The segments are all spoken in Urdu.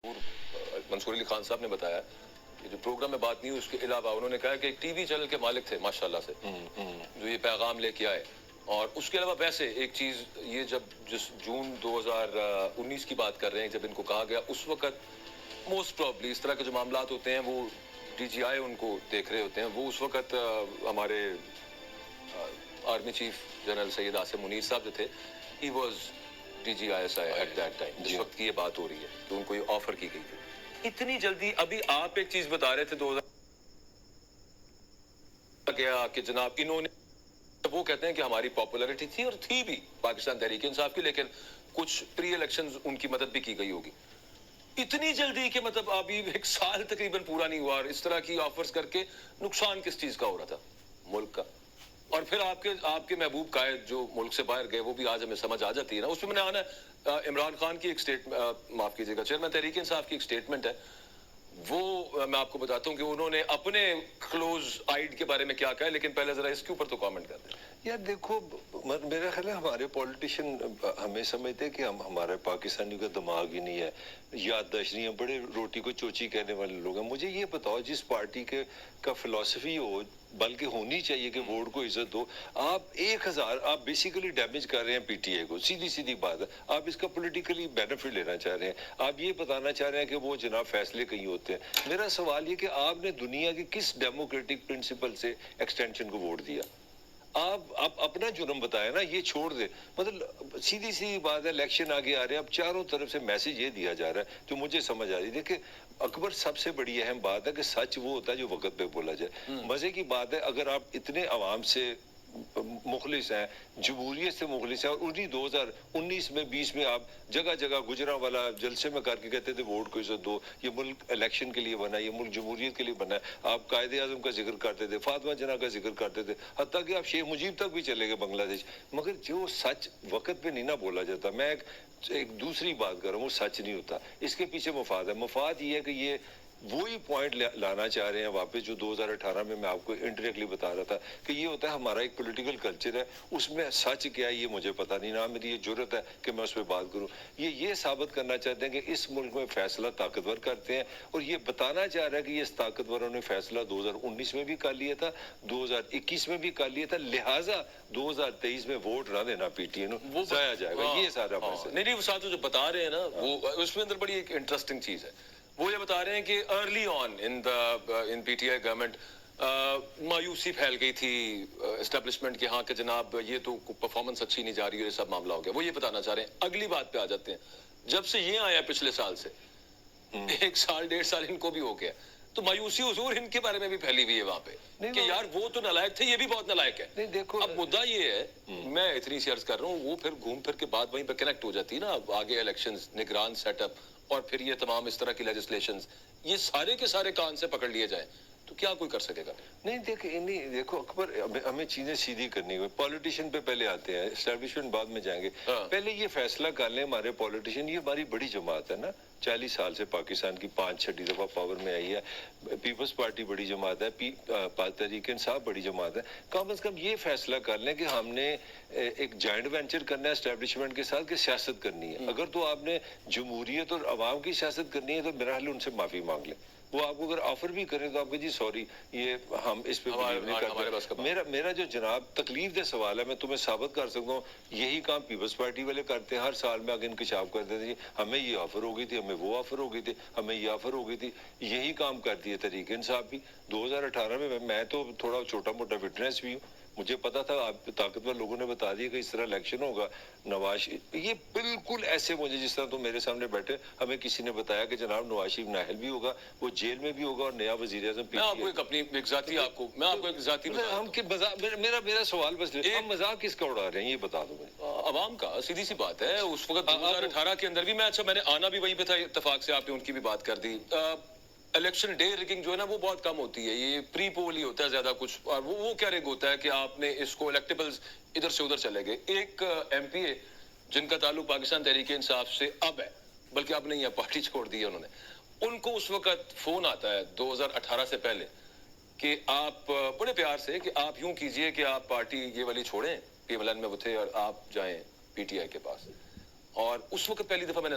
منصور علی خان صاحب نے بتایا کہ جو پروگرام میں بات نہیں ہوئی اس کے علاوہ انہوں نے کہا کہ ایک ٹی وی چینل کے مالک تھے ماشاءاللہ سے جو یہ پیغام لے کے آئے. اور اس کے علاوہ ویسے ایک چیز یہ جس جون 2019 کی بات کر رہے ہیں جب ان کو کہا گیا اس وقت موسٹ پروبلی اس طرح کے جو معاملات ہوتے ہیں وہ ڈی جی آئی ان کو دیکھ رہے ہوتے ہیں. وہ اس وقت ہمارے army chief general Syed Asim Munir صاحب جو تھے ہی was D G I S I at that time جس وقت کی یہ بات ہو رہی ہے تو ان کو یہ آفر کی گئی تھی. اتنی جلدی ابھی آپ ایک چیز بتا رہے تھے 2000 گیا کہ جناب انہوں نے وہ کہتے ہیں کہ ہماری پاپولیرٹی تھی اور تھی بھی پاکستان تحریک انصاف کی لیکن کچھ پری الیکشنز ان کی مدد بھی کی گئی ہوگی. اتنی جلدی کہ مطلب ابھی ایک سال تقریباً پورا نہیں ہوا اور اس طرح کی آفرز کر کے نقصان کس چیز کا ہو رہا تھا ملک کا. اور پھر آپ کے محبوب قائد جو ملک سے باہر گئے وہ بھی آج ہمیں سمجھ آ جاتی ہے نا. اس میں نے آنا عمران خان کی ایک معاف کیجیے گا چیئرمین تحریک انصاف کی ایک سٹیٹمنٹ ہے وہ میں آپ کو بتاتا ہوں کہ انہوں نے اپنے کلوز آئیڈ کے بارے میں کیا کہا ہے لیکن پہلے ذرا اس کے اوپر تو کامنٹ کرتے ہیں. یار دیکھو میرا خیال ہے ہمارے پولیٹیشین ہمیں سمجھتے ہیں کہ ہمارے پاکستانی کا دماغ ہی نہیں ہے یادداشت نہیں ہے بڑے روٹی کو چوچی کہنے والے لوگ ہیں. مجھے یہ بتاؤ جس پارٹی کا فلسفی ہو بلکہ ہونی چاہیے کہ ووٹ کو عزت دو آپ 1000 آپ بیسیکلی ڈیمیج کر رہے ہیں پی ٹی آئی کو. سیدھی بات ہے آپ اس کا پولیٹیکلی بینیفٹ لینا چاہ رہے ہیں. آپ یہ بتانا چاہ رہے ہیں کہ وہ جناب فیصلے کہیں ہوتے ہیں. میرا سوال یہ کہ آپ نے دنیا کی کس ڈیموکریٹک پرنسپل سے ایکسٹینشن کو ووٹ دیا؟ آپ اپنا جرم بتایا نا یہ چھوڑ دے. مطلب سیدھی بات ہے الیکشن آگے آ رہے ہیں اب چاروں طرف سے میسج یہ دیا جا رہا ہے جو مجھے سمجھ آ رہی ہے. دیکھیں اکبر سب سے بڑی اہم بات ہے کہ سچ وہ ہوتا ہے جو وقت پہ بولا جائے. مزے کی بات ہے اگر آپ اتنے عوام سے مخلص ہیں جمہوریت سے مخلص ہیں اور انہی 2019 میں 20 میں آپ جگہ جگہ گجرا والا جلسے میں کر کے کہتے تھے ووٹ کو عزت دو یہ ملک الیکشن کے لیے بنا ہے یہ ملک جمہوریت کے لیے بنا ہے. آپ قائد اعظم کا ذکر کرتے تھے فاطمہ جناح کا ذکر کرتے تھے حتیٰ کہ آپ شیخ مجیب تک بھی چلے گئے بنگلہ دیش. مگر جو سچ وقت پہ نہیں نہ بولا جاتا میں ایک دوسری بات کر رہا ہوں وہ سچ نہیں ہوتا. اس کے پیچھے مفاد ہے. مفاد یہ ہے کہ یہ وہی پوائنٹ لانا چاہ رہے ہیں واپس جو 2018 میں آپ کو انڈائریکٹلی بتا رہا تھا کہ یہ ہوتا ہے ہمارا ایک پولیٹیکل کلچر ہے اس میں سچ کیا ہے یہ مجھے پتا نہیں نہ میری یہ جرت ہے کہ میں اس پہ بات کروں. یہ ثابت کرنا چاہتے ہیں کہ اس ملک میں فیصلہ طاقتور کرتے ہیں اور یہ بتانا چاہ رہا ہے کہ یہ طاقتوروں نے فیصلہ 2019 میں بھی کر لیا تھا 2021 میں بھی کر لیا تھا لہٰذا 2023 میں ووٹ نہ دینا پی ٹی اے وہ ضائع جائے گا. یہ سارا مسئلہ نہیں وہ ساتھ جو بتا رہے ہیں نا وہ اس میں اندر بڑی ایک انٹرسٹنگ چیز ہے. وہ یہ بتا رہے ہیں کہ early on in P T I government مایوسی پھیل گئی تھی اسٹیبلشمنٹ کے ہاں کہ جناب یہ تو پرفارمنس اچھی نہیں جا رہی ہے یہ سب معاملہ ہو گیا. وہ یہ بتانا چاہ رہے ہیں اگلی بات پہ آ جاتے ہیں جب سے یہ آیا پچھلے سال سے 1 سال 1.5 سال ان کو بھی ہو گیا تو مایوسی حضور ان کے بارے میں بھی پھیلی ہوئی ہے وہاں پہ کہ یار وہ تو نالائق تھے یہ بھی بہت نالائق ہے. دیکھو اب مدعا یہ ہے میں اتنی سی عرض کر رہا ہوں وہ پھر گھوم پھر کے بعد وہیں پہ کنیکٹ ہو جاتی ہے نا آگے الیکشنز نگران سیٹ اپ اور پھر یہ تمام اس طرح کی لیجسلیشنز یہ سارے کے سارے کان سے پکڑ لیے جائیں تو کیا کوئی کر سکے گا. نہیں دیکھو اکبر ہمیں چیزیں سیدھی کرنی ہوئی. پولیٹیشین پہ پہلے آتے ہیں اسٹیبلشمنٹ بعد میں جائیں گے. پہلے یہ فیصلہ کر لیں ہمارے پولیٹیشین یہ ہماری بڑی جماعت ہے نا 40 سال سے پاکستان کی 5-6 دفعہ پاور میں آئی ہے. پیپلز پارٹی بڑی جماعت ہے تحریک انصاف بڑی جماعت ہے. کم از کم یہ فیصلہ کر لیں کہ ہم نے ایک جوائنٹ وینچر کرنا ہے اسٹیبلشمنٹ کے ساتھ کہ سیاست کرنی ہے. اگر تو آپ نے جمہوریت اور عوام کی سیاست کرنی ہے تو میرا حال ان سے معافی مانگ لیں. وہ آپ کو اگر آفر بھی کریں تو آپ کو جی سوری یہ ہم اس پہ میرا جو جناب تکلیف دہ سوال ہے میں تمہیں ثابت کر سکتا ہوں یہی کام پیپلز پارٹی والے کرتے ہیں ہر سال میں آگے انکشاف کرتے تھے ہمیں یہ آفر ہو گئی تھی ہمیں وہ آفر ہو گئی تھی ہمیں یہ آفر ہو گئی تھی. یہی کام کرتی ہے تحریک انصاف بھی. 2018 میں تو تھوڑا چھوٹا موٹا وٹنس بھی ہوں مجھے پتا تھا آپ طاقتور لوگوں نے بتا دیا کہ اس طرح الیکشن ہوگا نواز یہ بالکل ایسے مجھے جس طرح تم میرے سامنے بیٹھے ہمیں کسی نے بتایا کہ جناب نواز شریف نااہل بھی ہوگا وہ جیل میں بھی ہوگا اور نیا وزیر اعظم میں آپ کو ایک اپنی ایک ذاتی میرا سوال بس ہم مذاق کس کا اڑا رہے ہیں یہ بتا دو مجھے. عوام کا سیدھی سی بات ہے اس وقت 2018 کے اندر بھی میں نے آنا بھی وہیں پہ تھا اتفاق سے آپ نے ان کی بھی بات کر دی. الیکشن ڈے ریگنگ جو ہے نا وہ بہت کم ہوتی ہے یہ پری پول ہی ہوتا ہے زیادہ کچھ اور وہ کیا ریگ ہوتا ہے کہ آپ نے اس کو الیکٹیبلز ادھر سے ادھر چلے گئے. ایک ایم پی اے جن کا تعلق پاکستان تحریک انصاف سے اب ہے بلکہ اب نہیں ہے پارٹی چھوڑ دی ہے انہوں نے ان کو اس وقت فون آتا ہے 2018 سے پہلے کہ آپ بڑے پیار سے کہ آپ یوں کیجئے کہ آپ پارٹی یہ والی چھوڑیں پی ایم ایل این میں وہ تھے اور آپ جائیں پی ٹی آئی کے پاس. اور اس وقت پہلی دفعہ میں نے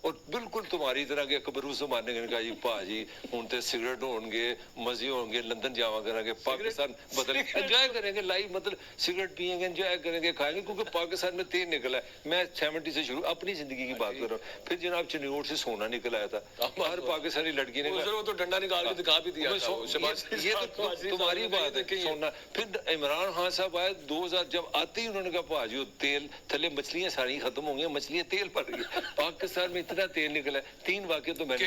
اور بالکل تمہاری طرح کے کبرو زمانے نے کہا جی پاجی ہوں تے سگریٹ ہون گے مزے ہوں گے لندن جاوا کریں گے پاکستان بدل انجوائے کریں گے لائف مطلب سگریٹ پیئیں گے انجوائے کریں گے کھائیں گے کیونکہ پاکستان میں تیل نکلا ہے میں 70 سے شروع اپنی زندگی کی بات کر رہا ہوں پھر جناب چنیوٹ سے سونا نکل آیا تھا ہر پاکستانی لڑکی نے وہ تو ڈنڈا نکال کے دکھا بھی دیا تھا یہ تو تمہاری بات ہے سونا پھر عمران خان صاحب آئے 2000 جب آتے ہی انہوں نے کہا پاجی تیل تھلے مچھلیاں ساری ختم ہوں گی مچھلیاں تیل پڑ گئی پاکستان میں اتنا تیل نکلا ہے 3 واقعے تو میں نے